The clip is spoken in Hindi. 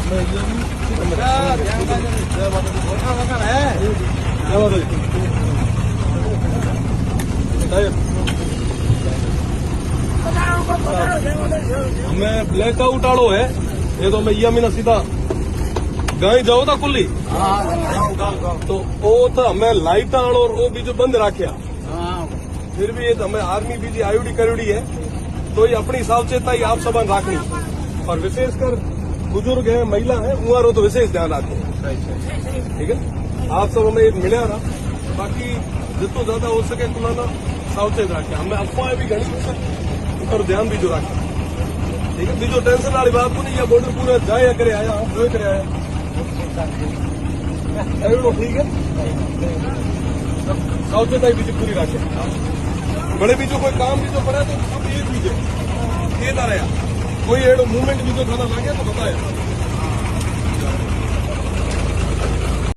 मैं ब्लैकआउट आलो है ये तो मैं ये महीना सीधा गाय जाओ था कुल्ली तो वो था हमें लाइट आलो और वो बीजो बंद राख्या फिर भी ये हमें आर्मी बीजी आयुडी करुड़ी है तो ये अपनी सावचेताई आप सब राखनी और विशेषकर बुजुर्ग है महिला है उहारो तो विशेष ध्यान रखो ठीक है। आप सब हमें एक मिले रहा बाकी जितो ज्यादा हो सके तुलाना सावचेत रखे हमें अफवाहें भी घनी पर ध्यान बीजो रखे ठीक है। बीजो टेंशन वाली बात को नहीं बॉर्डर पूरा जाया करे आया जो करे आया ठीक है। सावचेताई बीजी पूरी रखे बड़े बीजो कोई काम बीजो पड़ा तो सब ये बीजे ये ना रहा कोई एडो मूवमेंट बीजो खाना लगे तो बताया।